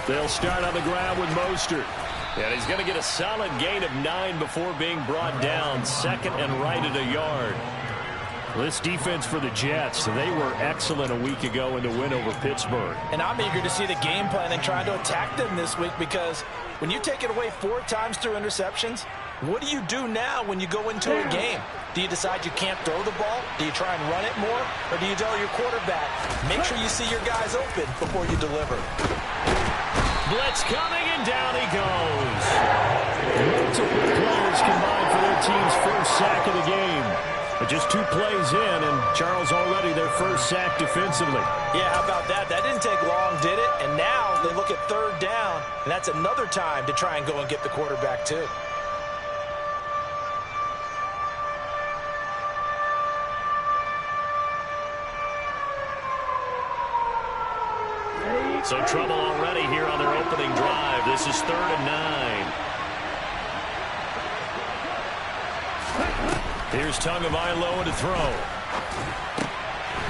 They'll start on the ground with Mostert. And he's going to get a solid gain of 9 before being brought down. Second and right at a yard. This defense for the Jets, they were excellent a week ago in the win over Pittsburgh. And I'm eager to see the game plan and trying to attack them this week, because when you take it away 4 times through interceptions, what do you do now when you go into a game? Do you decide you can't throw the ball? Do you try and run it more? Or do you tell your quarterback, make sure you see your guys open before you deliver? Blitz coming, and down he goes. Multiple players combined for their team's first sack of the game. But just 2 plays in, and Charles already their first sack defensively. Yeah, how about that? That didn't take long, did it? And now they look at 3rd down, and that's another time to try and go and get the quarterback too. So trouble already here on their opening drive. This is 3rd and 9. Here's Tagovailoa to throw.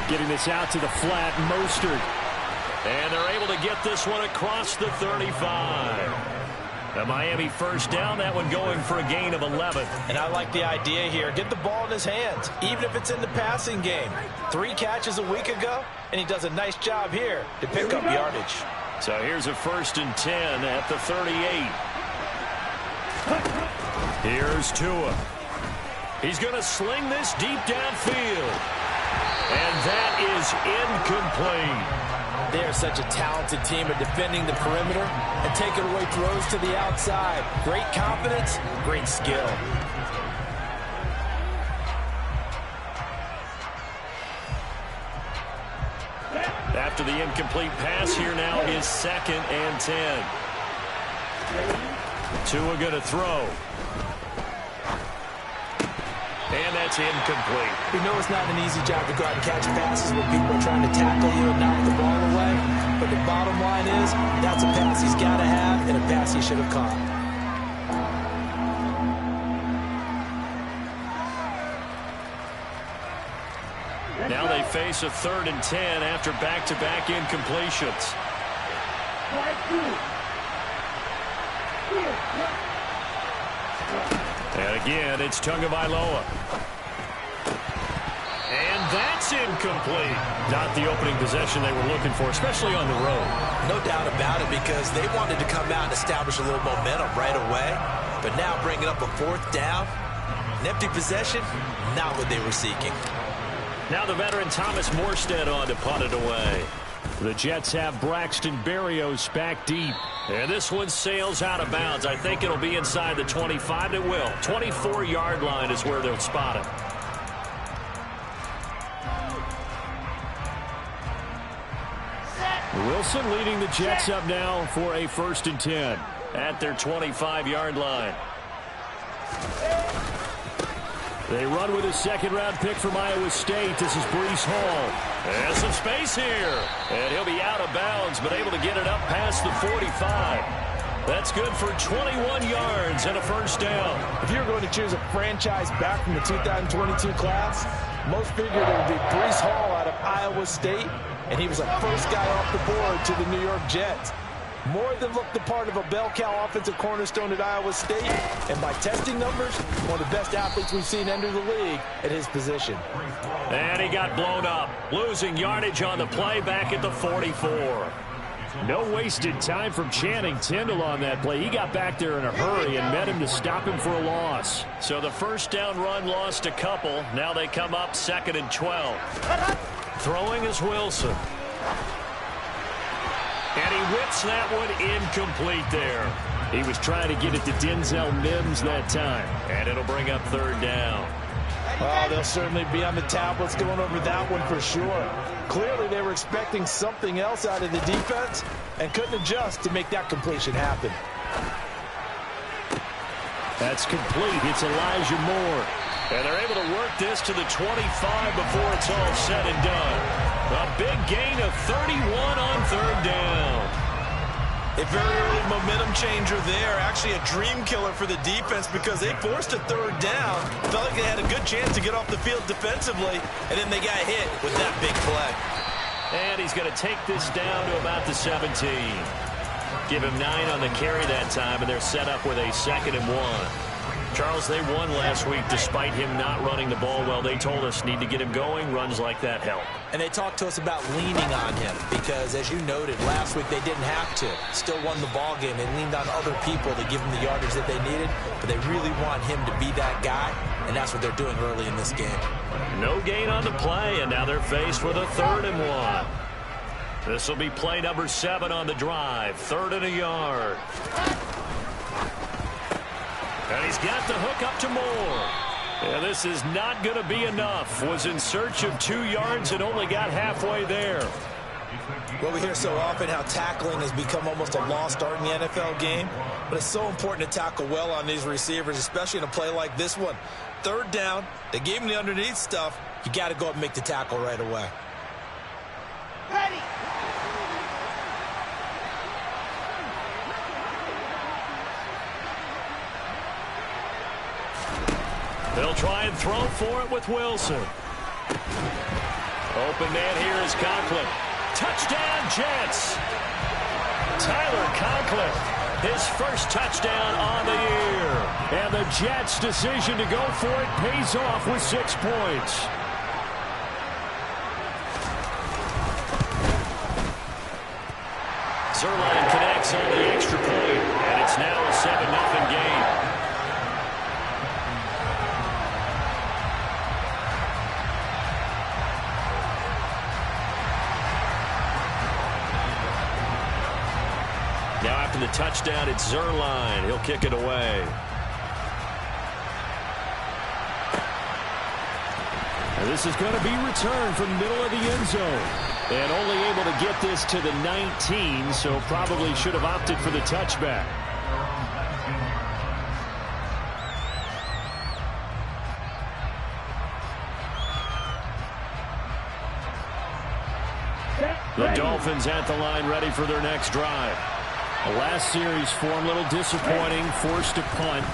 Getting this out to the flat, Mostert. And they're able to get this one across the 35. A Miami first down, that one going for a gain of 11. And I like the idea here. Get the ball in his hands, even if it's in the passing game. 3 catches a week ago, and he does a nice job here to pick up yardage. So here's a 1st and 10 at the 38. Here's Tua. He's going to sling this deep downfield. And that is incomplete. They are such a talented team at defending the perimeter and taking away throws to the outside. Great confidence, great skill. After the incomplete pass, here now is 2nd and 10. Tua going to throw. And that's incomplete. We know it's not an easy job to go out and catch passes when people are trying to tackle you and knock the ball away. But the bottom line is, that's a pass he's got to have and a pass he should have caught. Now they face a 3rd and 10 after back-to-back incompletions. And again, it's Tagovailoa. And that's incomplete. Not the opening possession they were looking for, especially on the road. No doubt about it, because they wanted to come out and establish a little momentum right away. But now bringing up a 4th down, an empty possession, not what they were seeking. Now the veteran Thomas Morstead on to punt it away. The Jets have Braxton Berrios back deep. And this one sails out of bounds. I think it'll be inside the 25. It will. 24-yard line is where they'll spot it. Wilson leading the Jets up now for a 1st and 10 at their 25-yard line. They run with a 2nd-round pick from Iowa State. This is Breece Hall. Has some space here. And he'll be out of bounds, but able to get it up past the 45. That's good for 21 yards and a 1st down. If you're going to choose a franchise back from the 2022 class, most figured it would be Breece Hall out of Iowa State, and he was the first guy off the board to the New York Jets. More than looked the part of a bell cow offensive cornerstone at Iowa State, and by testing numbers, one of the best athletes we've seen enter the league at his position. And he got blown up, losing yardage on the play back at the 44. No wasted time from Channing Tindall on that play. He got back there in a hurry and met him to stop him for a loss. So the 1st down run lost a couple. Now they come up 2nd and 12. Throwing is Wilson. And he whips that one incomplete there. He was trying to get it to Denzel Mims that time. And it'll bring up 3rd down. Oh, they'll certainly be on the tablets going over that one for sure. Clearly they were expecting something else out of the defense and couldn't adjust to make that completion happen. That's complete. It's Elijah Moore. And they're able to work this to the 25 before it's all said and done. A big gain of 31 on 3rd down. A very early momentum changer there. Actually a dream killer for the defense because they forced a third down. Felt like they had a good chance to get off the field defensively, and then they got hit with that big play. And he's going to take this down to about the 17. Give him 9 on the carry that time, and they're set up with a 2nd and 1. Charles, they won last week despite him not running the ball well. They told us need to get him going. Runs like that help. And they talked to us about leaning on him because, as you noted, last week they didn't have to. Still won the ball game. They leaned on other people to give them the yardage that they needed, but they really want him to be that guy, and that's what they're doing early in this game. No gain on the play, and now they're faced with a 3rd and 1. This will be play number 7 on the drive. 3rd and a yard. And he's got the hook up to Moore. Yeah, this is not going to be enough. Was in search of 2 yards and only got halfway there. Well, we hear so often how tackling has become almost a lost art in the NFL game. But it's so important to tackle well on these receivers, especially in a play like this one. 3rd down, they gave him the underneath stuff. You got to go up and make the tackle right away. Ready. They'll try and throw for it with Wilson. Open man here is Conklin. Touchdown, Jets. Tyler Conklin, his first touchdown on the year. And the Jets' decision to go for it pays off with 6 points. Zerline connects on the extra point, and it's now a 7-0 game. Now after the touchdown, it's Zerline. He'll kick it away. And this is going to be returned from the middle of the end zone. And only able to get this to the 19, so probably should have opted for the touchback. The Dolphins at the line ready for their next drive. The last series form a little disappointing, forced to punt.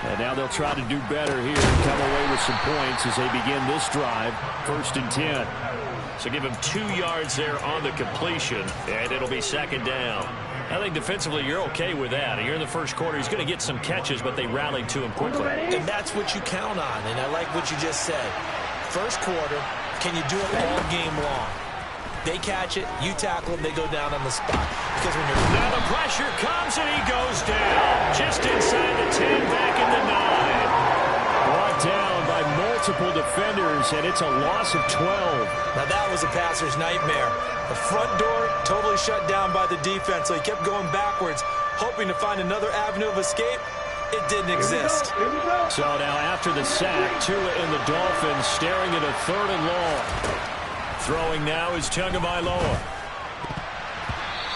And now they'll try to do better here and come away with some points as they begin this drive. 1st and 10. So give him 2 yards there on the completion, and it'll be 2nd down. I think defensively you're okay with that. Here in the first quarter, he's going to get some catches, but they rallied to him quickly. And that's what you count on, and I like what you just said. First quarter, can you do it all game long? They catch it, you tackle them, they go down on the spot. Because when you're now the pressure comes and he goes down. Just inside the 10, back in the 9. Brought down by multiple defenders, and it's a loss of 12. Now that was a passer's nightmare. The front door totally shut down by the defense, so he kept going backwards, hoping to find another avenue of escape. It didn't exist. So now after the sack, Tua and the Dolphins staring at a 3rd and long. Throwing now is Tagovailoa.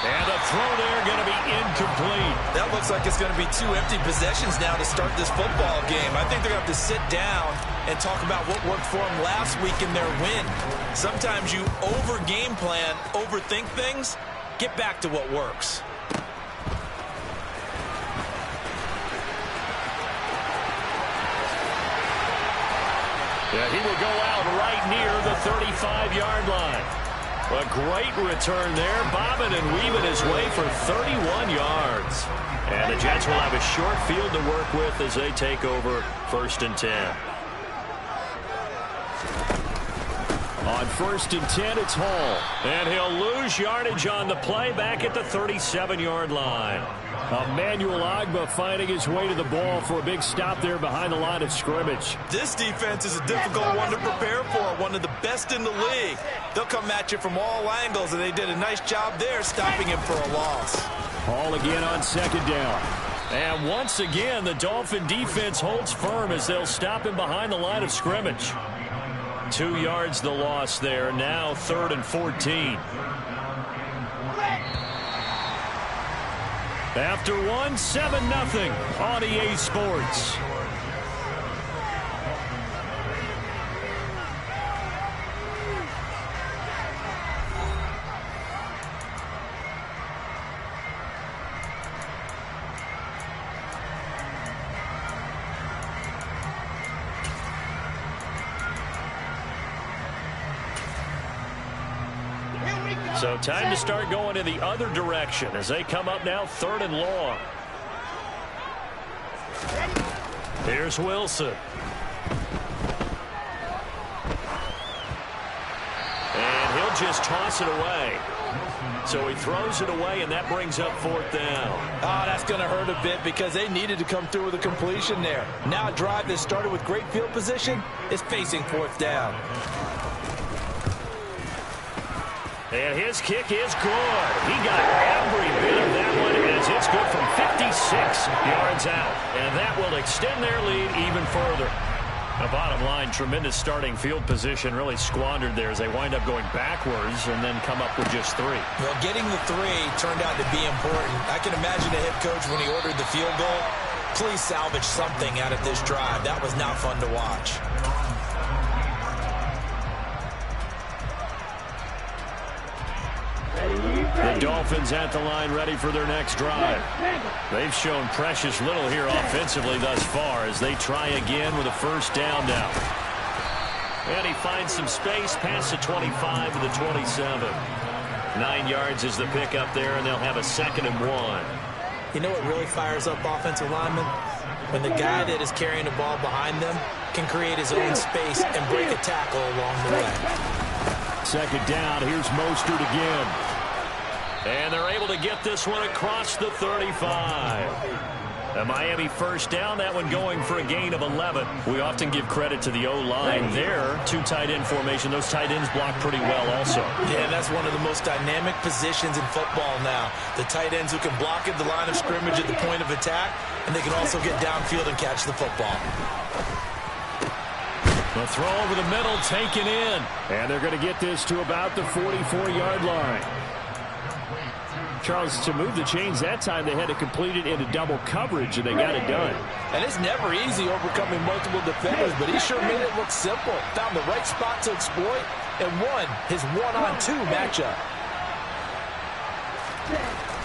And the throw there going to be incomplete. That looks like it's going to be 2 empty possessions now to start this football game. I think they're going to have to sit down and talk about what worked for them last week in their win. Sometimes you over-game plan, overthink things. Get back to what works. Yeah, he will go out right near the 35-yard line. A great return there, bobbing and weaving his way for 31 yards. And the Jets will have a short field to work with as they take over 1st and 10. On 1st and 10, it's Hall. And he'll lose yardage on the play back at the 37-yard line. Emmanuel Ogbah finding his way to the ball for a big stop there behind the line of scrimmage. This defense is a difficult one to prepare for, one of the best in the league. They'll come at you from all angles, and they did a nice job there stopping him for a loss. Hall again on 2nd down. And once again, the Dolphin defense holds firm as they'll stop him behind the line of scrimmage. 2 yards the loss there, now 3rd and 14. After one, 7-0 on EA Sports. So time to start going in the other direction as they come up now 3rd and long. Here's Wilson. And he'll just toss it away. So he throws it away, and that brings up 4th down. Oh, that's going to hurt a bit because they needed to come through with a completion there. Now a drive that started with great field position is facing 4th down. And his kick is good. He got every bit of that one as it's good from 56 yards out. And that will extend their lead even further. The bottom line, tremendous starting field position, really squandered there as they wind up going backwards and then come up with just 3. Well, getting the 3 turned out to be important. I can imagine the head coach when he ordered the field goal, please salvage something out of this drive. That was not fun to watch. The Dolphins at the line ready for their next drive. They've shown precious little here offensively thus far as they try again with a 1st down now. And he finds some space past the 25 to the 27. 9 yards is the pickup there, and they'll have a 2nd and 1. You know what really fires up offensive linemen? When the guy that is carrying the ball behind them can create his own space and break a tackle along the way. 2nd down. Here's Mostert again. And they're able to get this one across the 35. A Miami 1st down, that one going for a gain of 11. We often give credit to the O-line there. 2 tight end formation. Those tight ends block pretty well also. Yeah, that's one of the most dynamic positions in football now. The tight ends who can block at the line of scrimmage at the point of attack, and they can also get downfield and catch the football. The throw over the middle, taken in. And they're going to get this to about the 44-yard line. Charles, to move the chains that time, they had to complete it into double coverage, and they got it done. And it's never easy overcoming multiple defenders, but he sure made it look simple. Found the right spot to exploit and won his 1-on-2 matchup.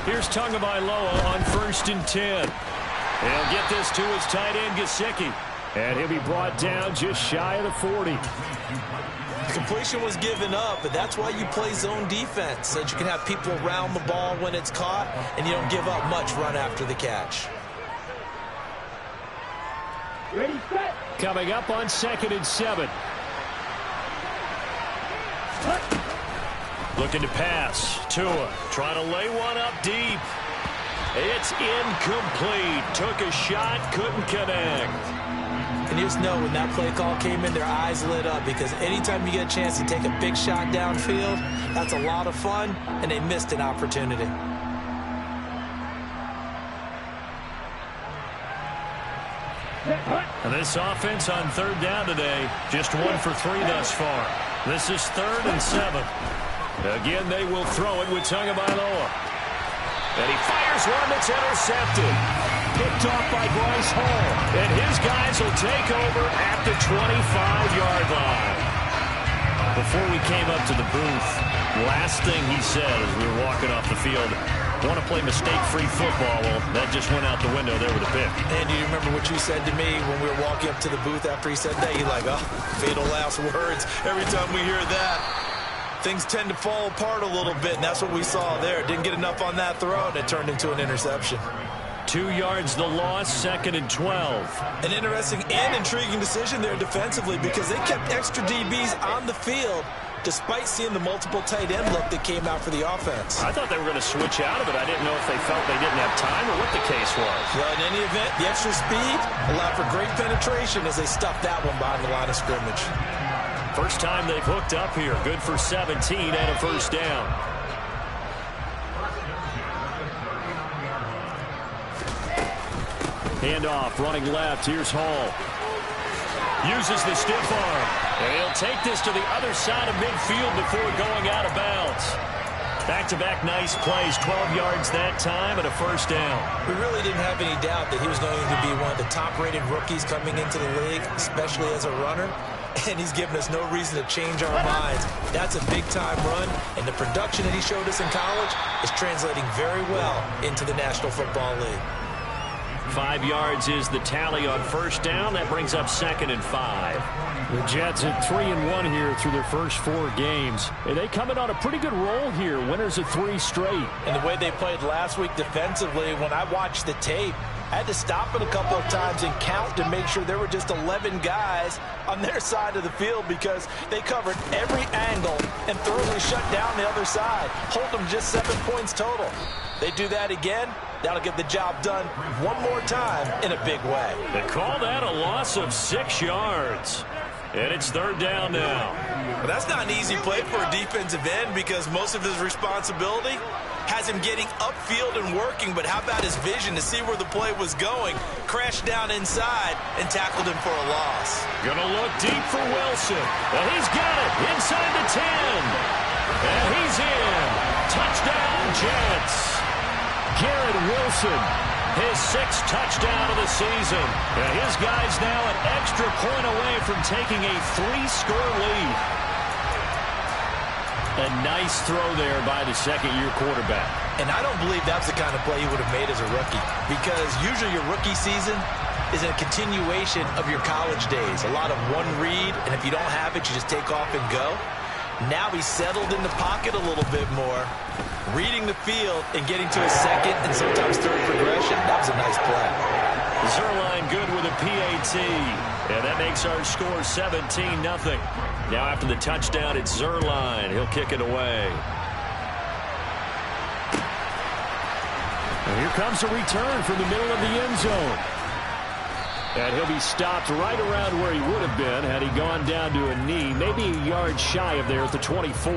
Here's Tagovailoa on 1st and 10. He'll get this to his tight end, Gesicki. And he'll be brought down just shy of the 40. Completion was given up, but that's why you play zone defense, so that you can have people around the ball when it's caught, and you don't give up much run after the catch. Ready, set. Coming up on 2nd and 7. Looking to pass. Tua trying to lay one up deep. It's incomplete. Took a shot, couldn't connect. And you just know when that play call came in, their eyes lit up, because anytime you get a chance to take a big shot downfield, that's a lot of fun, and they missed an opportunity. And this offense on 3rd down today, just 1 for 3 thus far. This is 3rd and 7. Again, they will throw it with Tagovailoa. And he fires one that's intercepted. Picked off by Bryce Hall. And his guys will take over at the 25-yard line. Before we came up to the booth, last thing he said as we were walking off the field, want to play mistake-free football. Well, that just went out the window there with a pick. And do you remember what you said to me when we were walking up to the booth after he said that? You're like, oh, fatal last words. Every time we hear that, things tend to fall apart a little bit, and that's what we saw there. Didn't get enough on that throw, and it turned into an interception. 2 yards the loss, 2nd and 12. An interesting and intriguing decision there defensively, because they kept extra DBs on the field despite seeing the multiple tight end look that came out for the offense. I thought they were going to switch out of it. I didn't know if they felt they didn't have time or what the case was. Well, in any event, the extra speed allowed for great penetration as they stuffed that one behind the line of scrimmage. First time they've hooked up here. Good for 17 and a 1st down. Handoff, running left. Here's Hall. Uses the stiff arm. And he'll take this to the other side of midfield before going out of bounds. Back-to-back nice plays. 12 yards that time and a 1st down. We really didn't have any doubt that he was going to be one of the top-rated rookies coming into the league, especially as a runner. And he's given us no reason to change our minds. That's a big-time run, and the production that he showed us in college is translating very well into the National Football League. 5 yards is the tally on first down. That brings up 2nd and 5. The Jets at 3-1 here through their first 4 games. And they come in on a pretty good roll here. Winners of 3 straight. And the way they played last week defensively, when I watched the tape, I had to stop it a couple of times and count to make sure there were just 11 guys on their side of the field because they covered every angle and thoroughly shut down the other side. Hold them just 7 points total. They do that again, that'll get the job done one more time in a big way. They call that a loss of 6 yards. And it's 3rd down now. But that's not an easy play for a defensive end because most of his responsibility has him getting upfield and working, but how about his vision to see where the play was going, crashed down inside, and tackled him for a loss. Gonna look deep for Wilson. And he's got it inside the 10. And he's in. Touchdown, Jets. Garrett Wilson, his 6th touchdown of the season. And his guys now an extra point away from taking a 3-score lead. A nice throw there by the second-year quarterback. And I don't believe that's the kind of play he would have made as a rookie because usually your rookie season is a continuation of your college days. A lot of one read, and if you don't have it, you just take off and go. Now he's settled in the pocket a little bit more, reading the field and getting to his 2nd and sometimes 3rd progression. That was a nice play. Zerline good with a PAT. And that makes our score 17-0. Now after the touchdown, it's Zerline. He'll kick it away. And here comes a return from the middle of the end zone. And he'll be stopped right around where he would have been had he gone down to a knee, maybe a yard shy of there at the 24.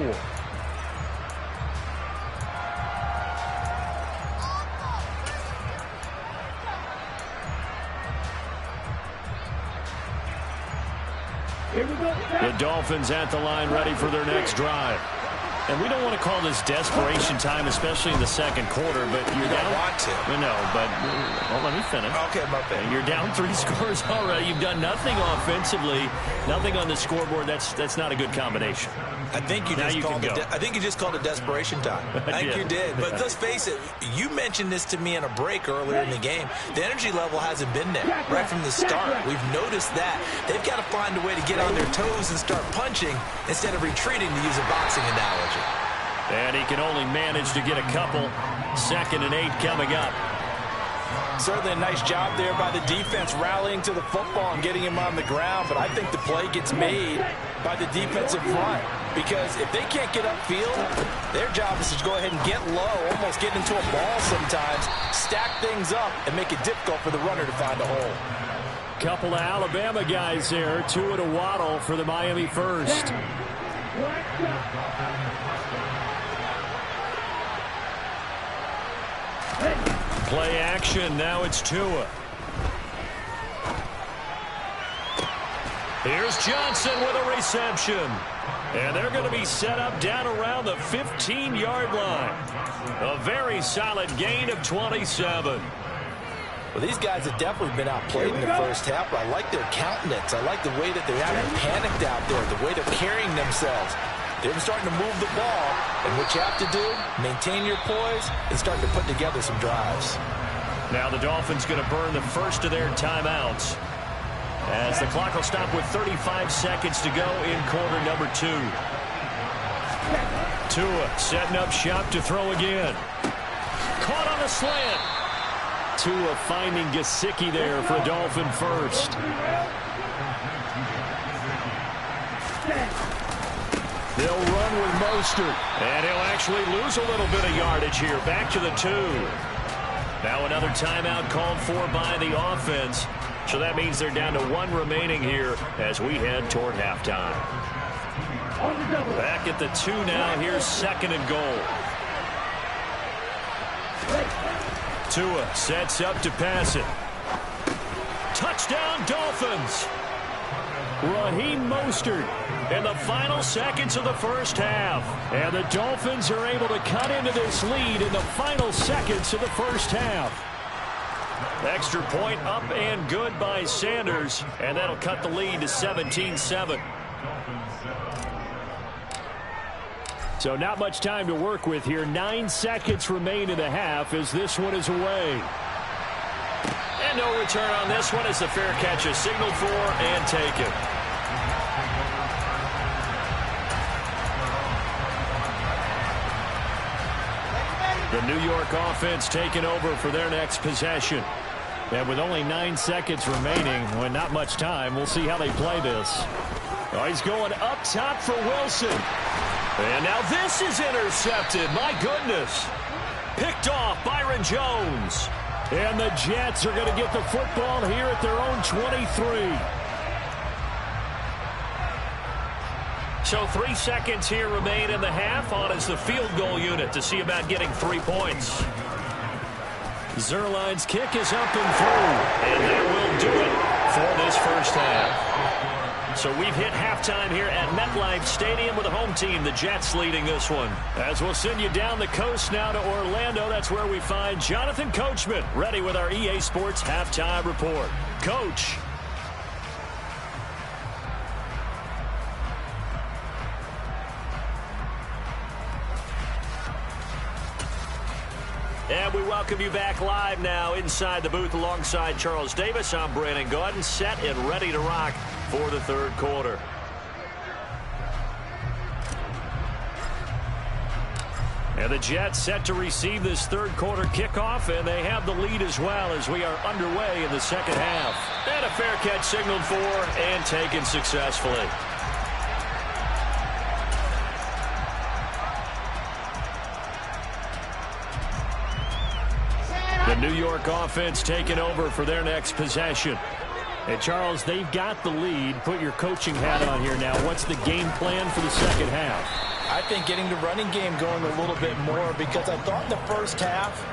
The Dolphins at the line ready for their next drive. And we don't want to call this desperation time, especially in the second quarter, but you're down. Want to. No, but well, let me finish. Okay, my bad. You're down 3 scores already. You've done nothing offensively, nothing on the scoreboard. That's not a good combination. I think you just called it desperation time. I think you did. But let's face it, you mentioned this to me in a break earlier in the game. The energy level hasn't been there right from the start. We've noticed that. They've got to find a way to get on their toes and start punching instead of retreating, to use a boxing analogy. And he can only manage to get a couple. 2nd and 8 coming up. Certainly a nice job there by the defense rallying to the football and getting him on the ground. But I think the play gets made by the defensive front. Because if they can't get upfield, their job is to go ahead and get low, almost get into a ball sometimes, stack things up, and make it difficult for the runner to find a hole. Couple of Alabama guys there, 2 at a Waddle for the Miami first. Play action. Now it's Tua. Here's Johnson with a reception. And they're going to be set up down around the 15-yard line. A very solid gain of 27. Well, these guys have definitely been outplayed in the first half, but I like their countenance. I like the way that they're having panicked out there, the way they're carrying themselves. They're starting to move the ball, and what you have to do, maintain your poise and start to put together some drives. Now the Dolphins going to burn the first of their timeouts as the clock will stop with 35 seconds to go in quarter number 2. Tua setting up shop to throw again. Caught on the slant. Tua finding Gesicki there for a Dolphin first. They'll run with Mostert. And he'll actually lose a little bit of yardage here. Back to the 2. Now another timeout called for by the offense. So that means they're down to 1 remaining here as we head toward halftime. Back at the 2 now. Here's 2nd and goal. Tua sets up to pass it. Touchdown Dolphins. Raheem Mostert In the final seconds of the first half. And the Dolphins are able to cut into this lead in the final seconds of the first half. Extra point up and good by Sanders. And that'll cut the lead to 17-7. So not much time to work with here. 9 seconds remain in the half as this one is away. And no return on this one as the fair catch is signaled for and taken. The New York offense taking over for their next possession. And with only 9 seconds remaining, well, not much time, we'll see how they play this. Oh, he's going up top for Wilson. And now this is intercepted. My goodness. Picked off Byron Jones. And the Jets are going to get the football here at their own 23. So 3 seconds here remain in the half. On is the field goal unit to see about getting 3 points. Zerline's kick is up and through. And that will do it for this first half. So we've hit halftime here at MetLife Stadium with the home team, the Jets, leading this one. As we'll send you down the coast now to Orlando, that's where we find Jonathan Coachman, ready with our EA Sports halftime report. Coach. And we welcome you back live now inside the booth alongside Charles Davis. I'm Brandon Gaudin, set and ready to rock for the third quarter. And the Jets set to receive this third quarter kickoff, and they have the lead as well as we are underway in the second half. And a fair catch signaled for and taken successfully. The New York offense taking over for their next possession. And, Charles, they've got the lead. Put your coaching hat on here now. What's the game plan for the second half? I think getting the running game going a little bit more, because I thought in the first half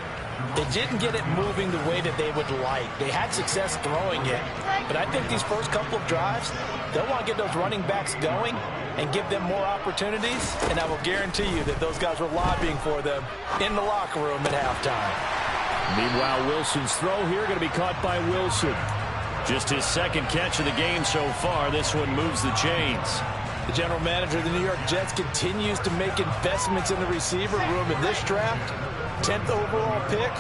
they didn't get it moving the way that they would like. They had success throwing it. But I think these first couple of drives, they'll want to get those running backs going and give them more opportunities. And I will guarantee you that those guys were lobbying for them in the locker room at halftime. Meanwhile, Wilson's throw here going to be caught by Wilson. Just his second catch of the game so far. This one moves the chains. The general manager of the New York Jets continues to make investments in the receiver room in this draft. 10th overall pick.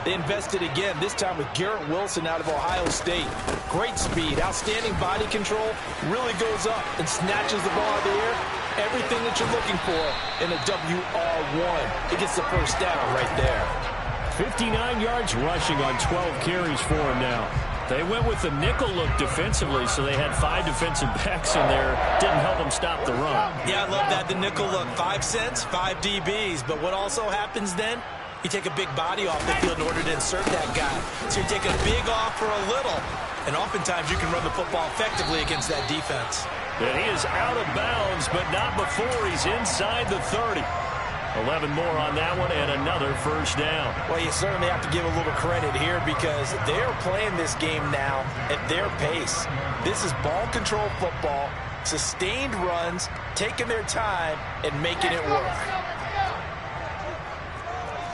They invested again, this time with Garrett Wilson out of Ohio State. Great speed, outstanding body control, really goes up and snatches the ball out of the air. Everything that you're looking for in a WR1. It gets the first down right there. 59 yards rushing on 12 carries for him now. They went with the nickel look defensively, so they had 5 defensive backs in there. Didn't help them stop the run. Yeah, I love that, the nickel look. 5 cents, 5 DBs. But what also happens then, you take a big body off the field in order to insert that guy. So you're taking a big off for a little. And oftentimes you can run the football effectively against that defense. And he is out of bounds, but not before he's inside the 30. 11 more on that one and another first down. Well, you certainly have to give a little credit here because they're playing this game now at their pace. This is ball control football, sustained runs, taking their time and making it work.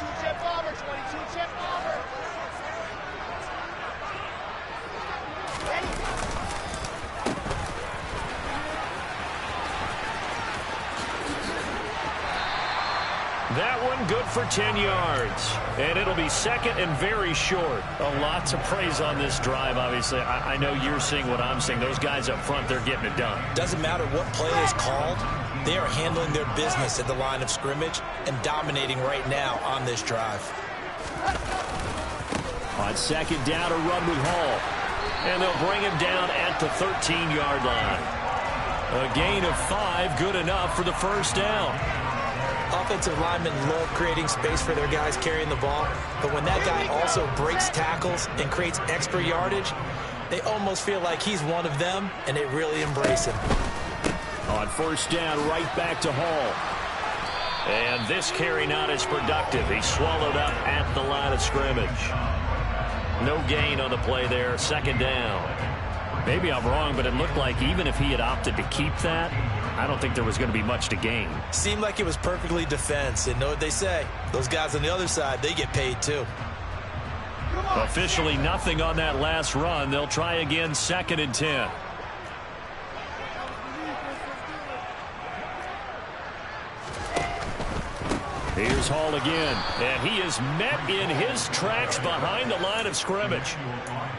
22-chip bomber, 22-chip bomber. That one good for 10 yards. And it'll be second and very short. A lot to praise on this drive, obviously. I know you're seeing what I'm seeing. Those guys up front, they're getting it done. Doesn't matter what play is called. They are handling their business at the line of scrimmage and dominating right now on this drive. On second down, a run with Hall. And they'll bring him down at the 13-yard line. A gain of 5, good enough for the first down. Offensive linemen love creating space for their guys carrying the ball, but when that guy also breaks tackles and creates extra yardage, they almost feel like he's one of them, and they really embrace him. On first down, right back to Hall. And this carry not as productive. He's swallowed up at the line of scrimmage. No gain on the play there, second down. Maybe I'm wrong, but it looked like even if he had opted to keep that, I don't think there was going to be much to gain. Seemed like it was perfectly defense. And know what they say? Those guys on the other side, they get paid too. Officially nothing on that last run. They'll try again, second and 10. Here's Hall again, and he is met in his tracks behind the line of scrimmage.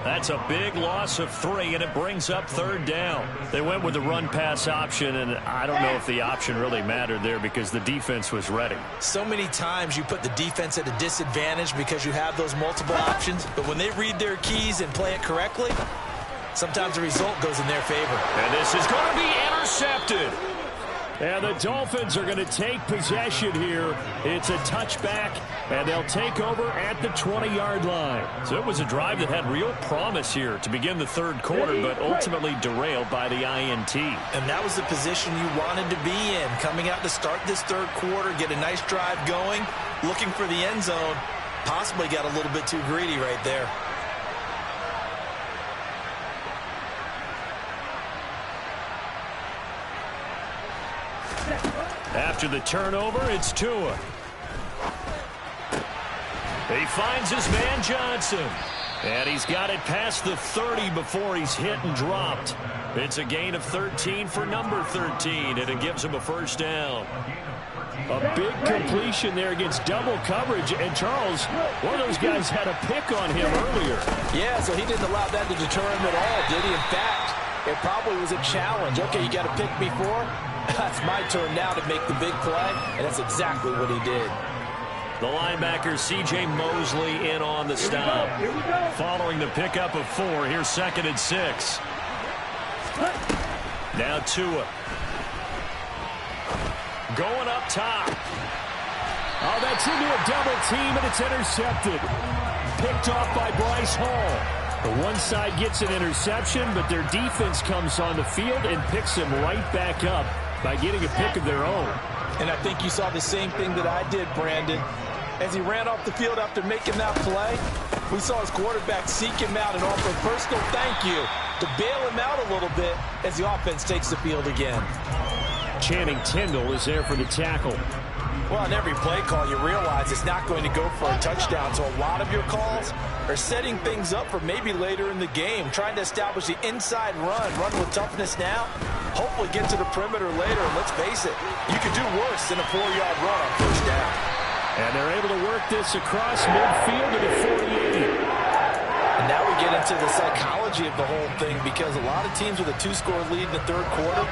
That's a big loss of 3, and it brings up 3rd down. They went with the run-pass option, and I don't know if the option really mattered there because the defense was ready. So many times you put the defense at a disadvantage because you have those multiple options, but when they read their keys and play it correctly, sometimes the result goes in their favor. And this is going to be intercepted. And the Dolphins are going to take possession here. It's a touchback, and they'll take over at the 20-yard line. So it was a drive that had real promise here to begin the 3rd quarter, but ultimately derailed by the INT. And that was the position you wanted to be in, coming out to start this 3rd quarter, get a nice drive going, looking for the end zone. Possibly got a little bit too greedy right there. After the turnover, it's Tua. He finds his man Johnson. And he's got it past the 30 before he's hit and dropped. It's a gain of 13 for number 13, and it gives him a 1st down. A big completion there against double coverage. And Charles, one of those guys had a pick on him earlier. Yeah, so he didn't allow that to deter him at all, did he? In fact, it probably was a challenge. Okay, you got a pick before? That's my turn now to make the big play, and that's exactly what he did. The linebacker, C.J. Mosley, in on the stop. Following the pickup of 4, here's 2nd and 6. Now Tua. Going up top. Oh, that's into a double team, and it's intercepted. Picked off by Bryce Hall. The one side gets an interception, but their defense comes on the field and picks him right back up by getting a pick of their own. And I think you saw the same thing that I did, Brandon. As he ran off the field after making that play, we saw his quarterback seek him out and offer a personal thank you to bail him out a little bit as the offense takes the field again. Channing Tindall is there for the tackle. Well, on every play call, you realize it's not going to go for a touchdown. So a lot of your calls are setting things up for maybe later in the game, trying to establish the inside run with toughness now, hopefully get to the perimeter later. And let's face it, you could do worse than a 4-yard run on 1st down. And they're able to work this across midfield to the 48. And now we get into the psychology of the whole thing, because a lot of teams with a 2-score lead in the 3rd quarter,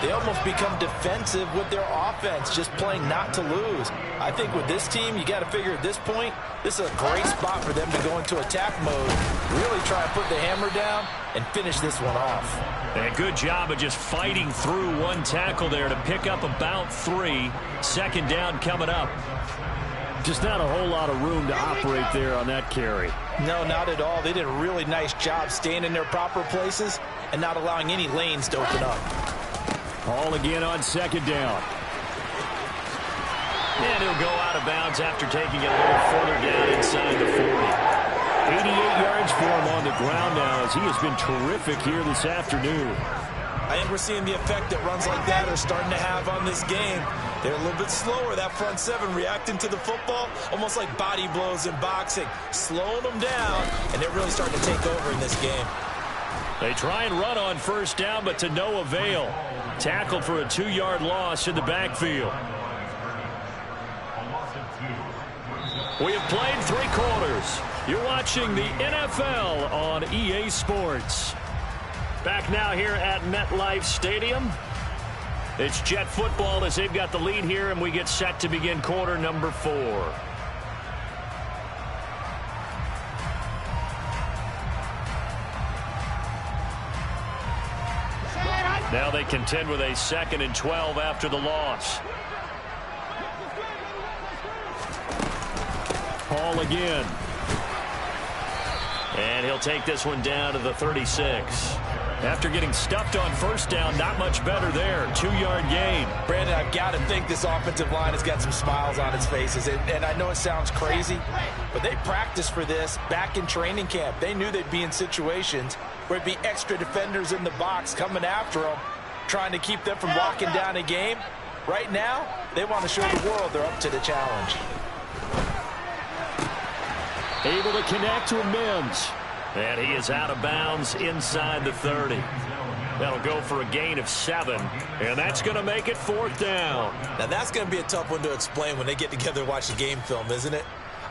they almost become defensive with their offense, just playing not to lose. I think with this team, you got to figure at this point, this is a great spot for them to go into attack mode, really try and put the hammer down and finish this one off. And a good job of just fighting through one tackle there to pick up about 3. 2nd down coming up. Just not a whole lot of room to operate there on that carry. No, not at all. They did a really nice job staying in their proper places and not allowing any lanes to open up. Hall again on 2nd down. And he'll go out of bounds after taking it a little further down inside the 40. 88 yards for him on the ground now, as he has been terrific here this afternoon. I think we're seeing the effect that runs like that are starting to have on this game. They're a little bit slower, that front 7, reacting to the football, almost like body blows in boxing, slowing them down, and they're really starting to take over in this game. They try and run on 1st down, but to no avail. Tackled for a 2-yard loss in the backfield. We have played 3 quarters. You're watching the NFL on EA Sports. Back now here at MetLife Stadium. It's Jet football as they've got the lead here, and we get set to begin quarter number 4. Now they contend with a 2nd and 12 after the loss. Hall again. And he'll take this one down to the 36. After getting stuffed on 1st down, not much better there. 2-yard gain. Brandon, I've got to think this offensive line has got some smiles on its faces. And I know it sounds crazy, but they practiced for this back in training camp. They knew they'd be in situations where it'd be extra defenders in the box coming after them, trying to keep them from locking down a game. Right now, they want to show the world they're up to the challenge. Able to connect with Mims. And he is out of bounds inside the 30. That'll go for a gain of 7, and that's going to make it 4th down. Now, that's going to be a tough one to explain when they get together and watch the game film, isn't it?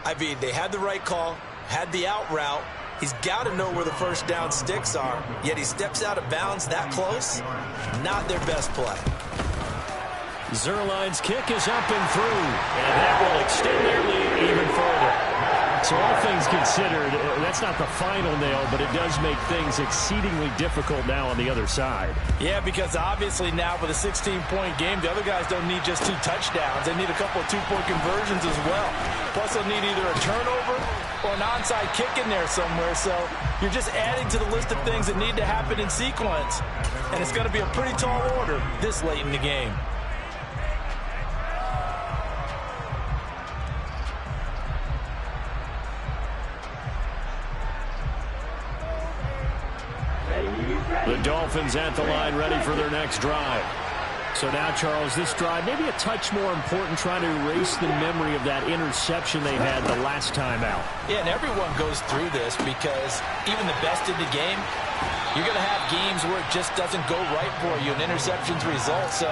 I mean, they had the right call, had the out route. He's got to know where the first down sticks are, yet he steps out of bounds that close. Not their best play. Zerline's kick is up and through, and that will extend their lead even further. So all things considered, that's not the final nail, but it does make things exceedingly difficult now on the other side. Yeah, because obviously now with a 16-point game, the other guys don't need just 2 touchdowns. They need a couple of 2-point conversions as well. Plus, they'll need either a turnover or an onside kick in there somewhere. So you're just adding to the list of things that need to happen in sequence. And it's going to be a pretty tall order this late in the game. The Dolphins at the line, ready for their next drive. So now, Charles, this drive maybe a touch more important, trying to erase the memory of that interception they had the last time out. Yeah, and everyone goes through this because even the best in the game, you're going to have games where it just doesn't go right for you, and interceptions result. So,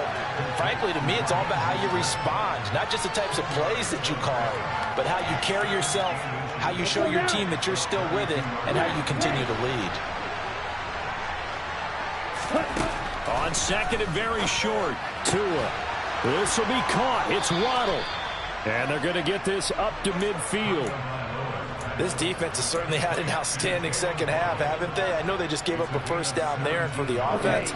frankly, to me, it's all about how you respond, not just the types of plays that you call, but how you carry yourself, how you show your team that you're still with it, and how you continue to lead. On second and very short, Tua. This will be caught. It's Waddle. And they're going to get this up to midfield. This defense has certainly had an outstanding second half, haven't they? I know they just gave up a first down there, and for the offense,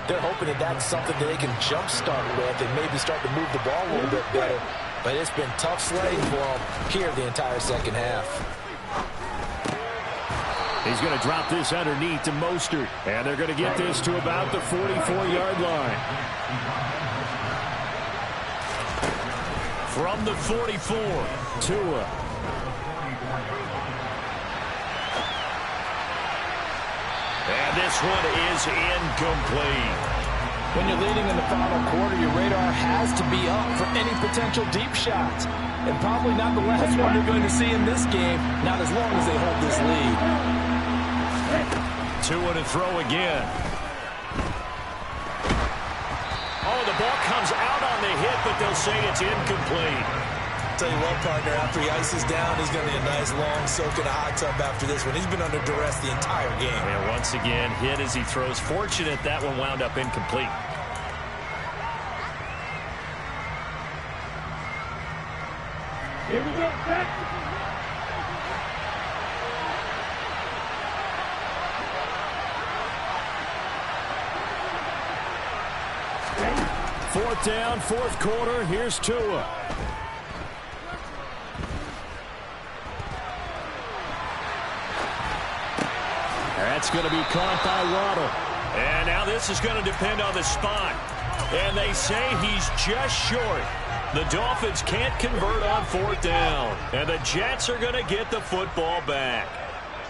they're hoping that that's something that they can jumpstart with and maybe start to move the ball a little bit better. But it's been tough sledding for them here the entire second half. He's going to drop this underneath to Mostert. And they're going to get this to about the 44-yard line. From the 44, Tua. And this one is incomplete. When you're leading in the final quarter, your radar has to be up for any potential deep shots. And probably not the last one you're going to see in this game, not as long as they hold this lead. Tua to throw again. Oh, the ball comes out on the hit, but they'll say it's incomplete. Tell you what, partner, after he ices down, he's going to need a nice long soak in a hot tub after this one. He's been under duress the entire game. And once again, hit as he throws. Fortunate that one wound up incomplete. Here we go, back. Fourth down, fourth quarter. Here's Tua. That's going to be caught by Waddle. And now this is going to depend on the spot. And they say he's just short. The Dolphins can't convert on fourth down. And the Jets are going to get the football back.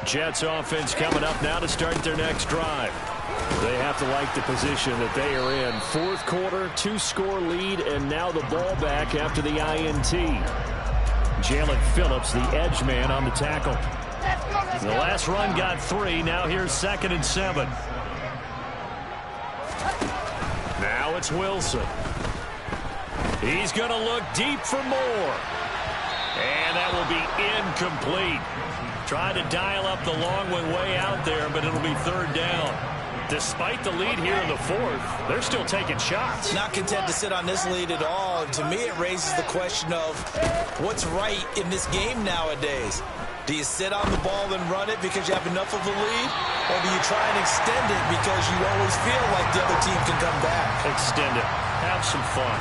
Jets offense coming up now to start their next drive. They have to like the position that they are in. Fourth quarter, 2-score lead, and now the ball back after the INT. Jalen Phillips, the edge man, on the tackle. The last run got 3. Now here's 2nd and 7. Now it's Wilson. He's going to look deep for more. And that will be incomplete. Trying to dial up the long one way out there, but it'll be 3rd down. Despite the lead here in the 4th, they're still taking shots. Not content to sit on this lead at all. And to me, it raises the question of what's right in this game nowadays. Do you sit on the ball and run it because you have enough of a lead? Or do you try and extend it because you always feel like the other team can come back? Extend it. Have some fun.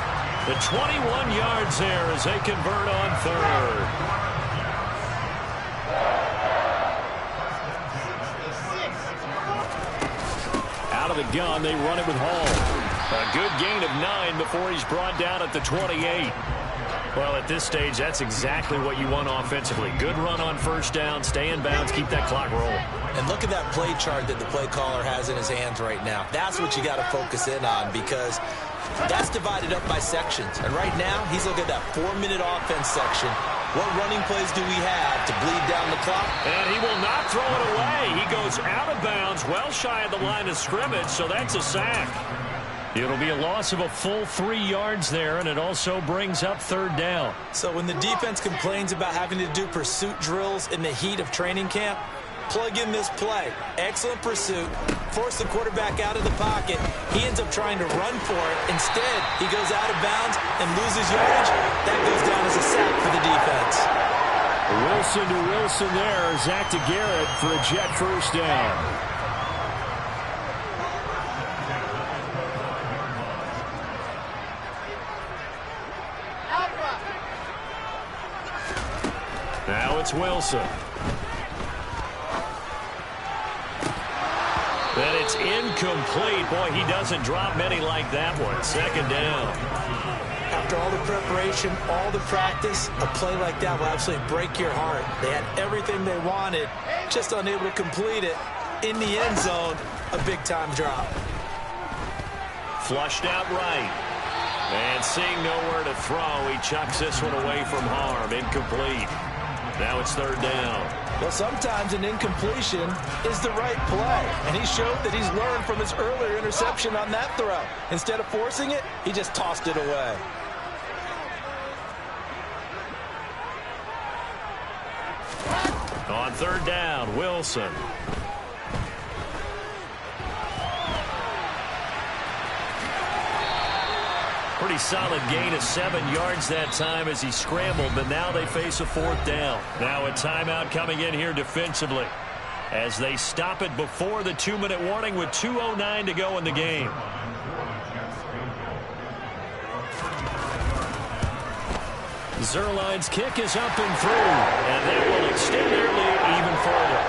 The 21 yards there as they convert on 3rd. Out of the gun, they run it with Hall. A good gain of 9 before he's brought down at the 28. Well, at this stage, that's exactly what you want offensively. Good run on first down, stay in bounds, keep that clock rolling. And look at that play chart that the play caller has in his hands right now. That's what you got to focus in on because that's divided up by sections. And right now, he's looking at that 4-minute offense section. What running plays do we have to bleed down the clock. And he will not throw it away. He goes out of bounds, well shy of the line of scrimmage, so that's a sack. It'll be a loss of a full 3 yards there, and it also brings up third down. So when the defense complains about having to do pursuit drills in the heat of training camp, plug in this play. Excellent pursuit. Force the quarterback out of the pocket. He ends up trying to run for it. Instead, he goes out of bounds and loses yardage. That goes down as a sack for the defense. Wilson to Wilson there. Zach to Garrett for a jet first down. Now it's Wilson. And it's incomplete. Boy, he doesn't drop many like that one. Second down. After all the preparation, all the practice, a play like that will absolutely break your heart. They had everything they wanted, just unable to complete it. In the end zone, a big-time drop. Flushed out right. And seeing nowhere to throw, he chucks this one away from harm. Incomplete. Now it's third down. Well, sometimes an incompletion is the right play, and he showed that he's learned from his earlier interception on that throw. Instead of forcing it, he just tossed it away. On third down, Wilson. Pretty solid gain of 7 yards that time as he scrambled, but now they face a fourth down. Now a timeout coming in here defensively as they stop it before the 2-minute warning with 2:09 to go in the game. Zerline's kick is up and through, and they will extend their lead even further.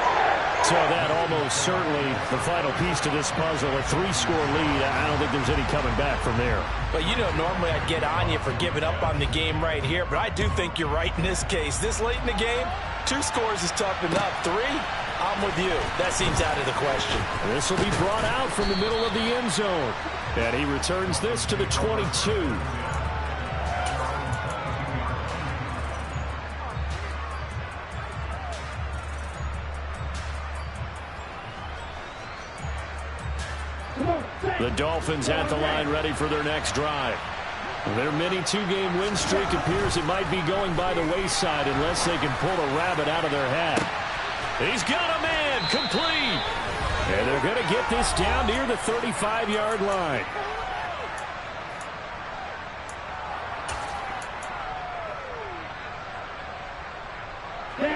So that almost certainly the final piece to this puzzle, a 3-score lead. I don't think there's any coming back from there. Well, you know, normally I'd get on you for giving up on the game right here, but I do think you're right in this case. This late in the game, 2 scores is tough enough. 3, I'm with you. That seems out of the question. This will be brought out from the middle of the end zone. And he returns this to the 22. The Dolphins at the line ready for their next drive. Their mini 2-game win streak appears it might be going by the wayside unless they can pull a rabbit out of their hat. He's got a man, complete. And they're going to get this down near the 35-yard line.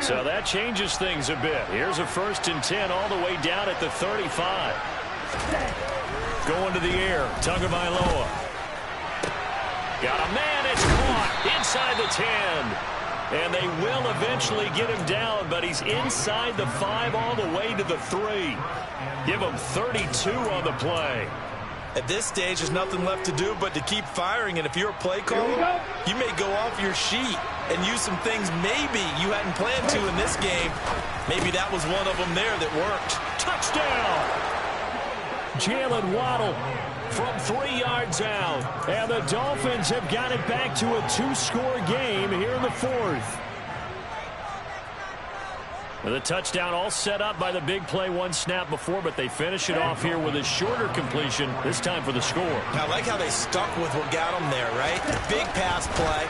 So that changes things a bit. Here's a 1st and 10 all the way down at the 35. Going to the air, Tagovailoa. Got a man, it's caught inside the 10. And they will eventually get him down, but he's inside the 5 all the way to the 3. Give him 32 on the play. At this stage, there's nothing left to do but to keep firing, and if you're a play caller, you may go off your sheet and use some things maybe you hadn't planned to in this game. Maybe that was one of them there that worked. Touchdown! Jalen Waddle from 3 yards out. And the Dolphins have got it back to a 2-score game here in the 4th. The touchdown all set up by the big play 1 snap before, but they finish it off here with a shorter completion, this time for the score. I like how they stuck with what got them there, right? Big pass play.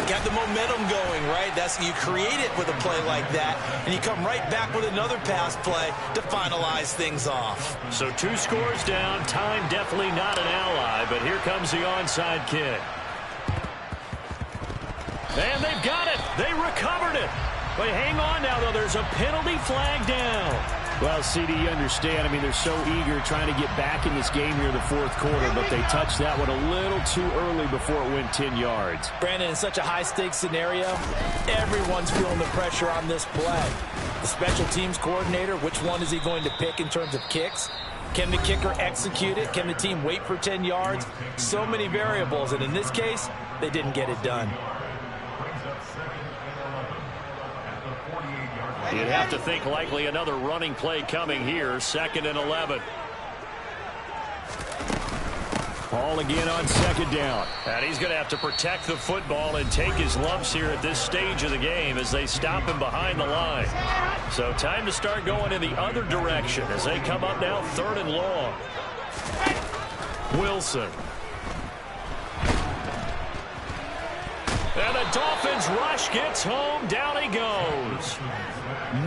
Got the momentum going, right? That's you create it with a play like that, and you come right back with another pass play to finalize things off. So 2 scores down. Time definitely not an ally, but here comes the onside kick. And they've got it. They recovered it. But hang on now, though. There's a penalty flag down. Well, CD, you understand. I mean, they're so eager trying to get back in this game here in the 4th quarter, but they touched that one a little too early before it went 10 yards. Brandon, in such a high-stakes scenario, everyone's feeling the pressure on this play. The special teams coordinator, which one is he going to pick in terms of kicks? Can the kicker execute it? Can the team wait for 10 yards? So many variables, and in this case, they didn't get it done. You'd have to think likely another running play coming here. 2nd and 11. Ball again on second down. And he's going to have to protect the football and take his lumps here at this stage of the game as they stop him behind the line. So time to start going in the other direction as they come up now 3rd and long. Wilson. And the Dolphins rush gets home. Down he goes.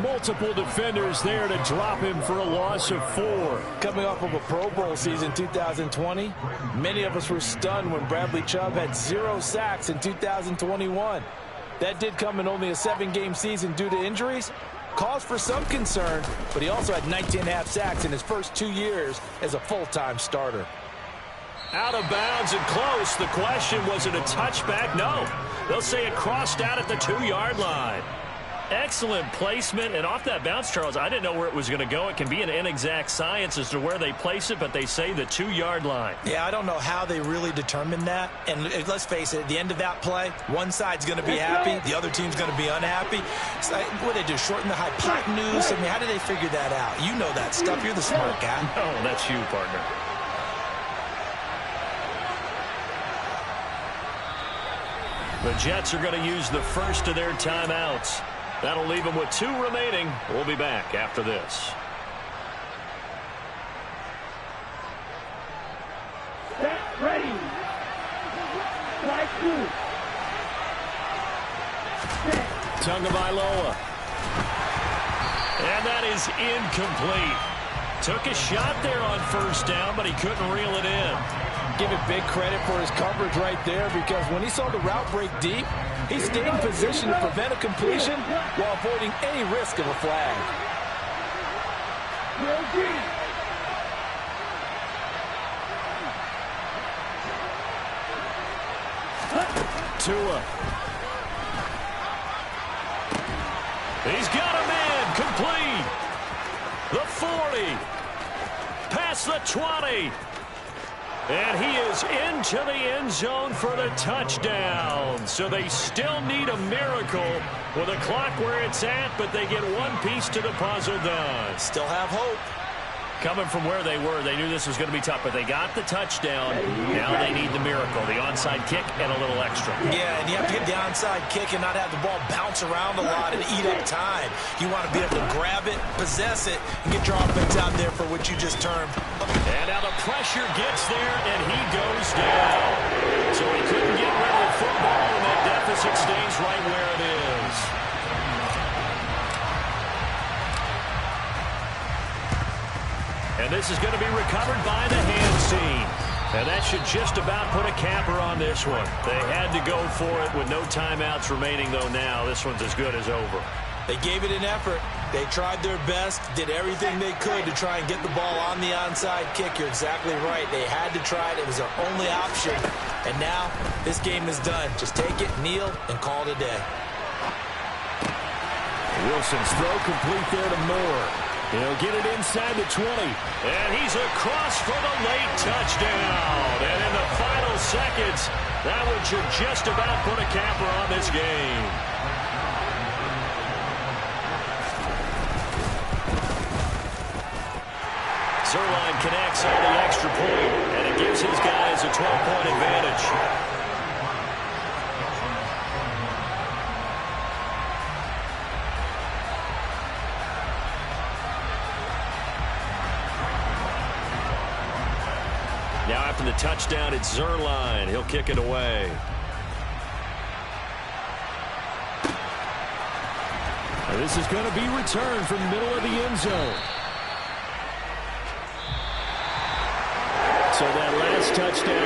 Multiple defenders there to drop him for a loss of 4. Coming off of a Pro Bowl season 2020, many of us were stunned when Bradley Chubb had 0 sacks in 2021. That did come in only a 7-game season due to injuries. Cause for some concern, but he also had 19.5 sacks in his first 2 years as a full-time starter. Out of bounds and close. The question, was it a touchback? No. They'll say it crossed out at the 2-yard line. Excellent placement, and off that bounce, Charles, I didn't know where it was going to go. It can be an inexact science as to where they place it, but they say the 2-yard line. Yeah, I don't know how they really determined that. And let's face it, at the end of that play, one side's going to be happy, the other team's going to be unhappy. It's like, what do they do, shorten the hypotenuse? I mean, how do they figure that out? You know that stuff. You're the smart guy. Oh, that's you, partner. The Jets are going to use the first of their timeouts. That'll leave them with 2 remaining. We'll be back after this. Set, ready. Strike 2. Tagovailoa. And that is incomplete. Took a shot there on 1st down, but he couldn't reel it in. Give it big credit for his coverage right there, because when he saw the route break deep, he stayed in position to prevent a completion while avoiding any risk of a flag. Tua. He's got a man complete. The 40. Past the 20. And he is into the end zone for the touchdown. So they still need a miracle with a clock where it's at, but they get one piece to the puzzle done. Still have hope. Coming from where they were, they knew this was going to be tough, but they got the touchdown. Now they need the miracle, the onside kick and a little extra. Yeah, and you have to get the onside kick and not have the ball bounce around a lot and eat up time. You want to be able to grab it, possess it, and get your offense out there for what you just termed. And now the pressure gets there, and he goes down. So he couldn't get rid of the football, and that deficit stays right where it is. And this is going to be recovered by the hands team. And that should just about put a capper on this one. They had to go for it with no timeouts remaining, though now this one's as good as over. They gave it an effort. They tried their best, did everything they could to try and get the ball on the onside kick. You're exactly right. They had to try it. It was their only option. And now this game is done. Just take it, kneel, and call it a day. Wilson's throw complete there to Moore. He'll get it inside the 20. And he's across for the late touchdown. And in the final seconds, that one should just about put a capper on this game. Zerline connects on the extra point, and it gives his guys a 12-point advantage. Now after the touchdown, it's Zerline. He'll kick it away. And this is going to be returned from the middle of the end zone. So that last touchdown